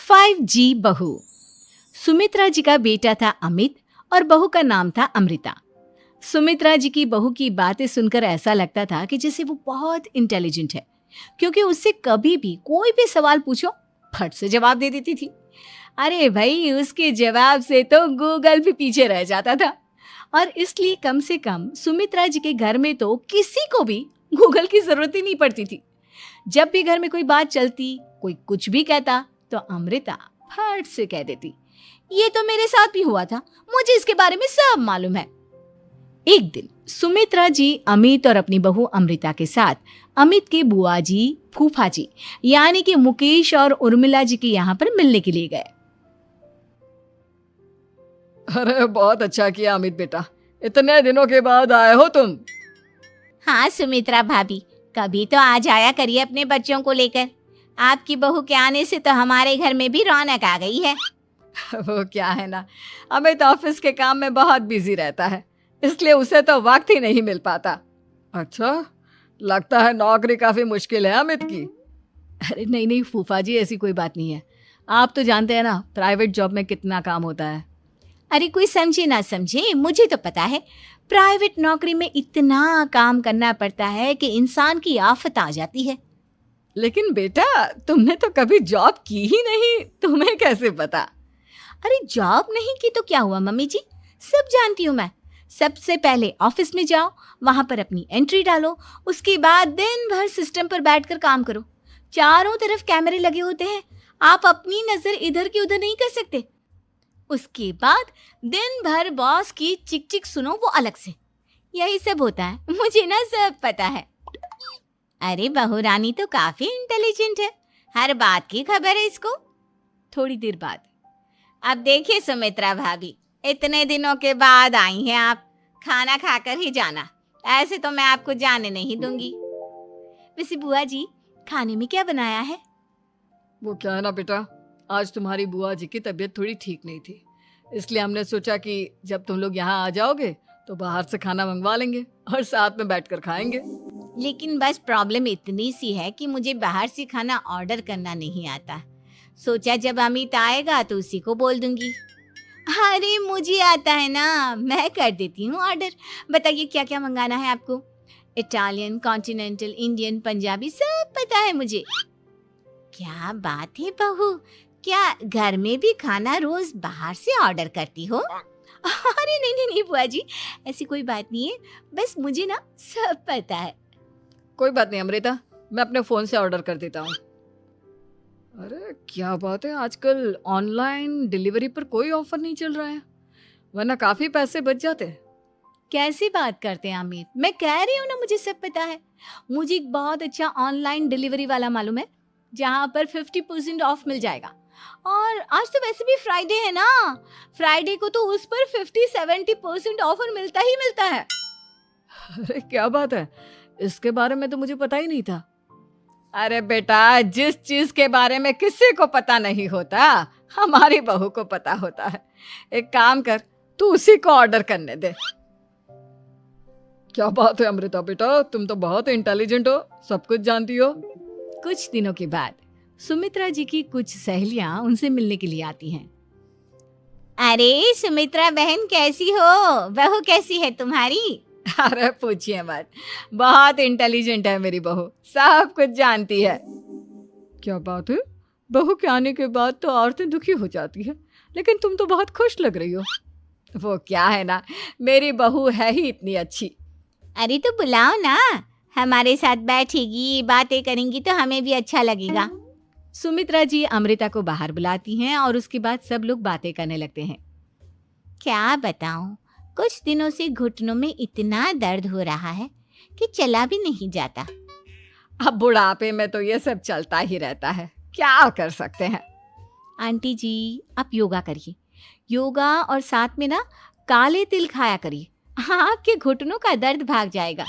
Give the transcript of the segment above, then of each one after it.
5G बहू। सुमित्रा जी का बेटा था अमित और बहू का नाम था अमृता। सुमित्रा जी की बहू की बातें सुनकर ऐसा लगता था कि जैसे वो बहुत इंटेलिजेंट है, क्योंकि उससे कभी भी कोई भी सवाल पूछो फट से जवाब दे देती थी। अरे भाई, उसके जवाब से तो गूगल भी पीछे रह जाता था। और इसलिए कम से कम सुमित्रा जी के घर में तो किसी को भी गूगल की जरूरत ही नहीं पड़ती थी। जब भी घर में कोई बात चलती, कोई कुछ भी कहता, तो अमृता फट से कह देती, ये तो मेरे साथ भी हुआ था, मुझे इसके बारे में सब मालूम है। एक दिन सुमित्रा जी अमित और अपनी बहू अमृता के साथ अमित के बुआ जी, फूफा जी यानी कि मुकेश और उर्मिला जी के यहाँ पर मिलने के लिए गए। अरे बहुत अच्छा किया अमित बेटा, इतने दिनों के बाद आए हो तुम। हाँ सुमित्रा भाभी, कभी तो आ जाया करिए अपने बच्चों को लेकर। आपकी बहू के आने से तो हमारे घर में भी रौनक आ गई है। वो क्या है ना, अमित ऑफिस के काम में बहुत बिजी रहता है, इसलिए उसे तो वक्त ही नहीं मिल पाता। अच्छा, लगता है नौकरी काफी मुश्किल है अमित की। अरे नहीं नहीं फूफा जी, ऐसी कोई बात नहीं है। आप तो जानते हैं ना प्राइवेट जॉब में कितना काम होता है। अरे कोई समझे ना समझे, मुझे तो पता है प्राइवेट नौकरी में इतना काम करना पड़ता है कि इंसान की आफत आ जाती है। लेकिन बेटा, तुमने तो कभी जॉब की ही नहीं, तुम्हें कैसे पता? अरे जॉब नहीं की तो क्या हुआ मम्मी जी, सब जानती हूँ मैं। सबसे पहले ऑफिस में जाओ, वहां पर अपनी एंट्री डालो, उसके बाद दिन भर सिस्टम पर बैठकर काम करो। चारों तरफ कैमरे लगे होते हैं, आप अपनी नजर इधर की उधर नहीं कर सकते। उसके बाद दिन भर बॉस की चिक चिक सुनो, वो अलग से। यही सब होता है, मुझे ना सब पता है। अरे बहू रानी तो काफी इंटेलिजेंट है, हर बात की खबर है इसको। थोड़ी देर बाद, अब देखिए सुमित्रा भाभी, इतने दिनों के बाद आई हैं आप, खाना खाकर ही जाना, ऐसे तो मैं आपको जाने नहीं दूंगी। वैसे बुआ जी, खाने में क्या बनाया है? वो क्या है ना बेटा, आज तुम्हारी बुआ जी की तबीयत थोड़ी ठीक नहीं थी, इसलिए हमने सोचा कि जब तुम लोग यहाँ आ जाओगे तो बाहर से खाना मंगवा लेंगे और साथ में बैठकर खाएंगे। लेकिन बस प्रॉब्लम इतनी सी है कि मुझे बाहर से खाना ऑर्डर करना नहीं आता। सोचा जब अमित आएगा तो उसी को बोल दूंगी। अरे मुझे आता है ना, मैं कर देती हूँ ऑर्डर। बताइए क्या क्या मंगाना है आपको? इटालियन, कॉन्टिनेंटल, इंडियन, पंजाबी, सब पता है मुझे। क्या बात है बहू, क्या घर में भी खाना रोज बाहर से ऑर्डर करती हो? अरे नहीं नहीं नहीं बुआ जी, ऐसी कोई बात नहीं है, बस मुझे ना सब पता है। कोई बात नहीं अमृता, मैं अपने फोन से ऑर्डर कर देता हूँ। अरे क्या बात है, आजकल ऑनलाइन डिलीवरी पर कोई ऑफर नहीं चल रहा है, वरना काफी पैसे बच जाते हैं। कैसी बात करते हैं अमित, मैं कह रही हूँ ना मुझे सब पता है। मुझे एक बहुत अच्छा ऑनलाइन डिलीवरी वाला मालूम है, जहाँ पर 50% ऑफ मिल जाएगा। और आज तो वैसे भी फ्राइडे है ना, फ्राइडे को तो उस पर 50-70% ऑफर मिलता ही मिलता है। अरे क्या बात है, इसके बारे में तो मुझे पता ही नहीं था। अरे बेटा, जिस चीज के बारे में किसी को पता नहीं होता, हमारी बहू को पता होता है। एक काम कर, तू उसी को ऑर्डर करने दे। क्या बात है अमृता बेटा, तुम तो बहुत इंटेलिजेंट हो, सब कुछ जानती हो। कुछ दिनों के बाद सुमित्रा जी की कुछ सहेलियां उनसे मिलने के लिए आती हैं। अरे सुमित्रा बहन कैसी हो, बहू कैसी है तुम्हारी? अरे पूछिए मत, बहुत इंटेलिजेंट है मेरी बहू, सब कुछ जानती है। क्या बात है, बहू के आने के बाद तो औरतें दुखी हो जाती है, लेकिन तुम तो बहुत खुश लग रही हो। वो क्या है ना, मेरी बहू है ही इतनी अच्छी। अरे तो बुलाओ ना, हमारे साथ बैठेगी, बातें करेंगी तो हमें भी अच्छा लगेगा। सुमित्रा जी अमृता को बाहर बुलाती हैं और उसके बाद सब लोग बातें करने लगते हैं। क्या बताऊं, कुछ दिनों से घुटनों में इतना दर्द हो रहा है कि चला भी नहीं जाता। अब बुढ़ापे में तो ये सब चलता ही रहता है, क्या कर सकते हैं। आंटी जी, आप योगा करिए, योगा और साथ में ना काले तिल खाया करिए, आपके घुटनों का दर्द भाग जाएगा।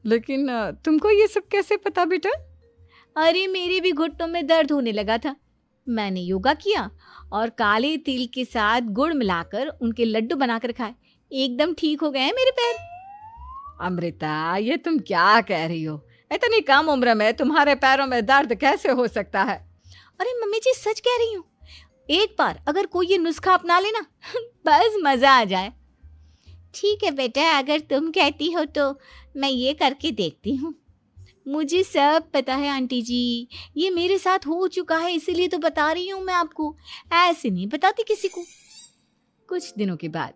लेकिन तुमको ये सब कैसे पता बेटा? अरे मेरे भी घुटनों में दर्द होने लगा था, मैंने योगा किया और काले तिल के साथ गुड़ मिलाकर उनके लड्डू बनाकर खाए, एकदम ठीक हो गए हैं मेरे पैर। अमृता, ये तुम क्या कह रही हो? इतनी कम उम्र में तुम्हारे पैरों में दर्द कैसे हो सकता है? अरे मम्मी जी सच कह रही हूँ, एक बार अगर कोई ये नुस्खा अपना लेना बस मजा आ जाए। ठीक है बेटा, अगर तुम कहती हो तो मैं ये करके देखती हूँ। मुझे सब पता है आंटी जी, ये मेरे साथ हो चुका है, इसीलिए तो बता रही हूँ मैं आपको, ऐसे नहीं बताती किसी को। कुछ दिनों के बाद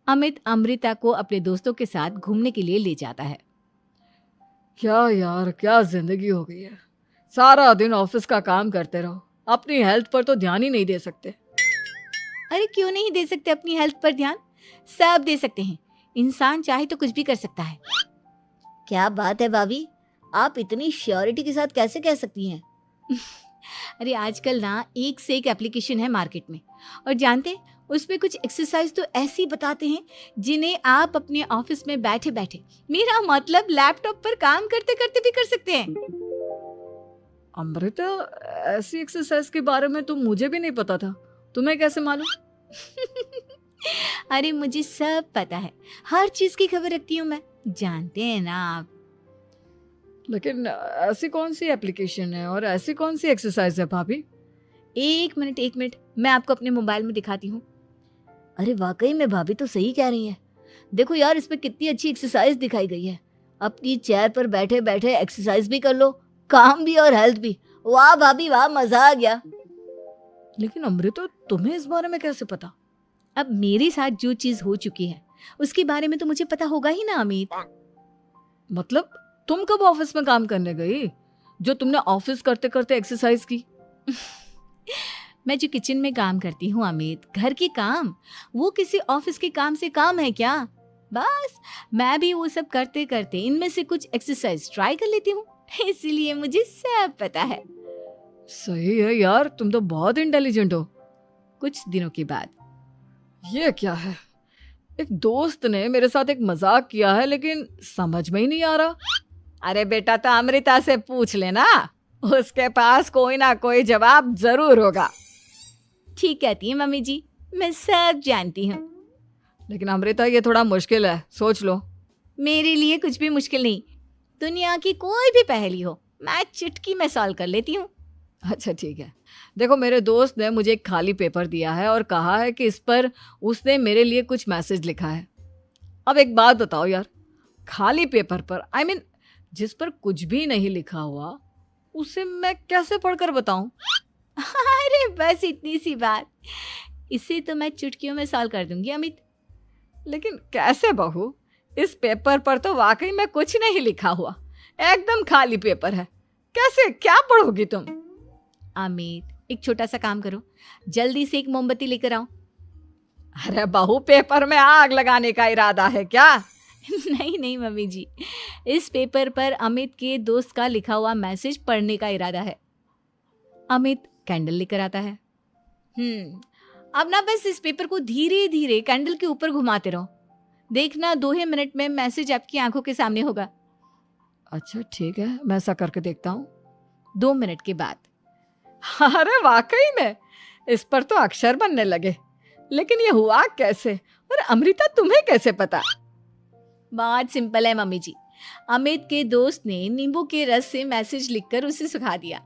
अमित अमृता को अपने दोस्तों के साथ घूमने के लिए ले जाता है। क्या यार, क्या जिंदगी हो गई है। सारा दिन ऑफिस का काम करते रहो, अपनी हेल्थ पर तो ध्यान ही नहीं दे सकते। अरे क्यों नहीं दे सकते अपनी हेल्थ पर ध्यान? सब दे सकते हैं, इंसान चाहे तो कुछ भी कर सकता है। क्या बात है भाभी, आप इतनी श्योरिटी के साथ कैसे कह सकती हैं? अरे आजकल ना एक से एक एप्लीकेशन है मार्केट में, और जानते हैं उसमें कुछ एक्सरसाइज तो ऐसी बताते हैं जिन्हें आप अपने ऑफिस में बैठे बैठे, मेरा मतलब लैपटॉप पर काम करते करते भी कर सकते हैं। अमृता, ऐसी एक्सरसाइज के बारे में तो मुझे भी नहीं पता था, तुम्हें कैसे मालूम? अरे मुझे सब पता है, हर चीज की खबर रखती हूँ मैं, जानते हैं ना आप। लेकिन ऐसी कौन सी एप्लीकेशन है और ऐसी कौन सी एक्सरसाइज है भाभी? एक मिनट, मैं आपको अपने मोबाइल में दिखाती हूँ। अरे वाकई में भाभी तो सही कह रही हैं। देखो यार, इसमें कितनी अच्छी एक्सरसाइज दिखाई गई है। अपनी चेयर पर बैठे बैठे एक्सरसाइज भी कर लो, काम भी और हेल्थ भी। वाह भाभी वाह, मजा आ गया। लेकिन अमृता, तुम्हें इस बारे में कैसे पता? अब मेरे साथ जो चीज हो चुकी है उसके बारे में तो मुझे पता होगा ही ना अमित। मतलब तुम कब ऑफिस में काम करने गई जो तुमने ऑफिस करते करते एक्सरसाइज की? मैं जो किचन में काम करती हूँ अमित, घर के काम, वो किसी ऑफिस के काम से काम है क्या? बस मैं भी वो सब करते करते इनमें से कुछ एक्सरसाइज ट्राई कर लेती हूँ, इसीलिए मुझे सब पता है। सही है यार, तुम तो बहुत इंटेलिजेंट हो। कुछ दिनों के बाद ये क्या है, एक दोस्त ने मेरे साथ एक मजाक किया है लेकिन समझ में ही नहीं आ रहा। अरे बेटा, तो अमृता से पूछ लेना, उसके पास कोई ना कोई जवाब जरूर होगा। ठीक कहती है मम्मी जी, मैं सब जानती हूँ। लेकिन अमृता, ये थोड़ा मुश्किल है, सोच लो। मेरे लिए कुछ भी मुश्किल नहीं, दुनिया की कोई भी पहेली हो मैं चुटकी में सॉल्व कर लेती हूँ। अच्छा ठीक है, देखो मेरे दोस्त ने मुझे एक खाली पेपर दिया है और कहा है कि इस पर उसने मेरे लिए कुछ मैसेज लिखा है। अब एक बात बताओ यार, खाली पेपर पर, आई मीन जिस पर कुछ भी नहीं लिखा हुआ, उसे मैं कैसे पढ़कर बताऊं? अरे बस इतनी सी बात, इसे तो मैं चुटकियों में सॉल्व कर दूंगी अमित। लेकिन कैसे बहू, इस पेपर पर तो वाकई में कुछ नहीं लिखा हुआ, एकदम खाली पेपर है, कैसे क्या पढ़ोगी तुम? अमित, एक छोटा सा काम करो, जल्दी से एक मोमबत्ती लेकर आओ। अरे बहू, पेपर में आग लगाने का इरादा है क्या? नहीं मम्मी जी, इस पेपर पर अमित के दोस्त का लिखा हुआ मैसेज पढ़ने का इरादा है। अमित कैंडल लेकर आता है। अब ना बस इस पेपर को धीरे धीरे कैंडल के ऊपर घुमाते रहो, देखना 2 ही मिनट में मैसेज आपकी आंखों के सामने होगा। अच्छा ठीक है, मैं ऐसा करके देखता हूँ। 2 मिनट के बाद, अरे वाकई में इस पर तो अक्षर बनने लगे, लेकिन ये हुआ कैसे? और अमृता, तुम्हें कैसे पता? बहुत सिंपल है मम्मी जी, अमित के दोस्त ने नींबू के रस से मैसेज लिखकर उसे सुखा दिया।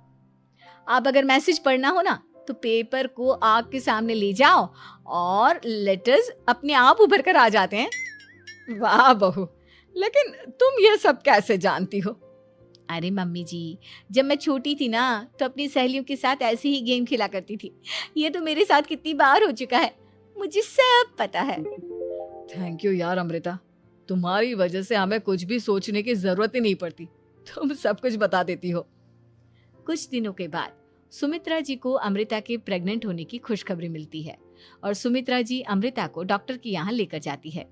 अब अगर मैसेज पढ़ना हो ना तो पेपर को आग के सामने ले जाओ और लेटर्स अपने आप उभर कर आ जाते हैं। वाह बहू, लेकिन तुम ये सब कैसे जानती हो? अरे मम्मी जी, जब मैं छोटी थी ना तो अपनी सहेलियों के साथ ऐसे ही गेम खेला करती थी। ये तो मेरे साथ कितनी बार हो चुका है, मुझे सब पता है। थैंक यू यार अमृता, तुम्हारी वजह से हमें कुछ भी सोचने की जरूरत ही नहीं पड़ती, तुम सब कुछ बता देती हो। कुछ दिनों के बाद सुमित्रा जी को अमृता के प्रेग्नेंट होने की खुशखबरी मिलती है और सुमित्रा जी अमृता को डॉक्टर के यहाँ लेकर जाती है।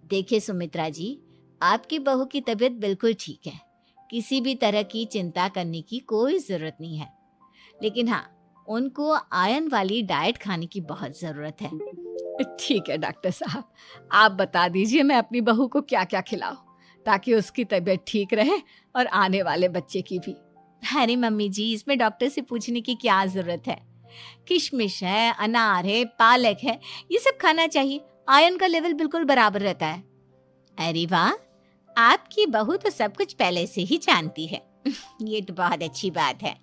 देखिए सुमित्रा जी, आपकी बहू की तबीयत बिल्कुल ठीक है, किसी भी तरह की चिंता करने की कोई जरूरत नहीं है। लेकिन हाँ, उनको आयरन वाली डाइट खाने की बहुत जरूरत है। ठीक है डॉक्टर साहब, आप बता दीजिए मैं अपनी बहू को क्या क्या खिलाऊं ताकि उसकी तबीयत ठीक रहे और आने वाले बच्चे की भी। अरे मम्मी जी, इसमें डॉक्टर से पूछने की क्या जरूरत है, किशमिश है, अनार है, पालक है, ये सब खाना चाहिए, आयरन का लेवल बिल्कुल बराबर रहता है। अरे वाह, आपकी बहू तो सब कुछ पहले से ही जानती है। ये तो बहुत अच्छी बात है।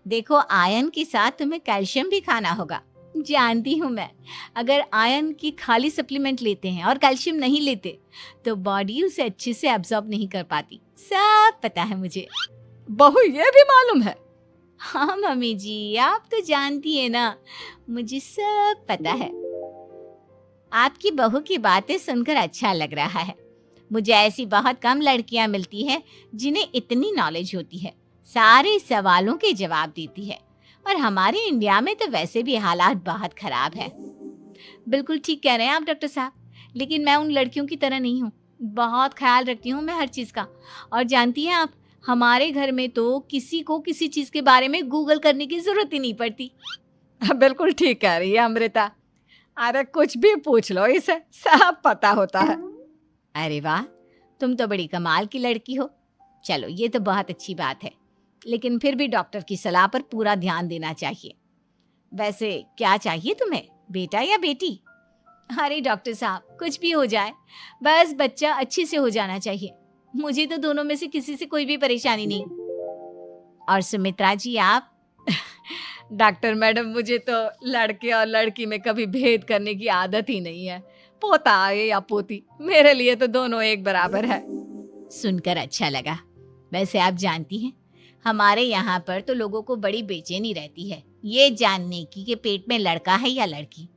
देखो, आयरन के साथ तुम्हें कैल्शियम भी खाना होगा। जानती हूँ मैं, अगर आयरन की खाली सप्लीमेंट लेते हैं और कैल्शियम नहीं लेते तो बॉडी उसे अच्छे से एब्जॉर्ब नहीं कर पाती। सब पता है मुझे। बहू ये भी मालूम है? हाँ मम्मी जी, आप तो जानती है ना, मुझे सब पता है। आपकी बहू की बातें सुनकर अच्छा लग रहा है। मुझे ऐसी बहुत कम लड़कियां मिलती हैं जिन्हें इतनी नॉलेज होती है, सारे सवालों के जवाब देती है। और हमारे इंडिया में तो वैसे भी हालात बहुत खराब है। बिल्कुल ठीक कह रहे हैं आप डॉक्टर साहब, लेकिन मैं उन लड़कियों की तरह नहीं हूँ। बहुत ख्याल रखती हूँ मैं हर चीज़ का। और जानती हैं आप, हमारे घर में तो किसी को किसी चीज़ के बारे में गूगल करने की ज़रूरत ही नहीं पड़ती। बिल्कुल ठीक कह रही है अमृता। अरे कुछ भी पूछ लो, इसे सब पता होता है। अरे वाह, तुम तो बड़ी कमाल की लड़की हो। चलो, ये तो बहुत अच्छी बात है, लेकिन फिर भी डॉक्टर की सलाह पर पूरा ध्यान देना चाहिए। वैसे क्या चाहिए तुम्हें, बेटा या बेटी? अरे डॉक्टर साहब, कुछ भी हो जाए, बस बच्चा अच्छे से हो जाना चाहिए। मुझे तो दोनों में से किसी से कोई भी परेशानी नहीं। और सुमित्रा जी, आप? डॉक्टर मैडम, मुझे तो लड़के और लड़की में कभी भेद करने की आदत ही नहीं है। पोता आए या पोती, मेरे लिए तो दोनों एक बराबर है। सुनकर अच्छा लगा। वैसे आप जानती हैं, हमारे यहाँ पर तो लोगों को बड़ी बेचैनी रहती है ये जानने की कि पेट में लड़का है या लड़की,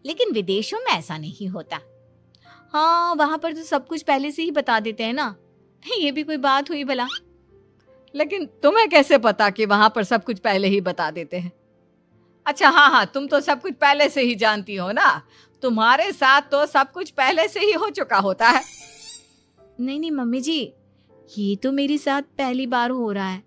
लेकिन विदेशों में ऐसा नहीं होता। हाँ, वहाँ पर तो सब कुछ पहले से ही बता देते हैं ना। ये भी कोई बात हुई भला? लेकिन तुम्हें कैसे पता कि वहां पर सब कुछ पहले ही बता देते हैं? अच्छा, हाँ, तुम तो सब कुछ पहले से ही जानती हो ना। तुम्हारे साथ तो सब कुछ पहले से ही हो चुका होता है। नहीं मम्मी जी, ये तो मेरे साथ पहली बार हो रहा है,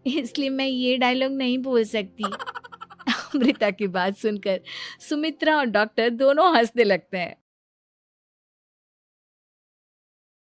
इसलिए मैं ये डायलॉग नहीं बोल सकती। अमृता की बात सुनकर सुमित्रा और डॉक्टर दोनों हंसने लगते हैं।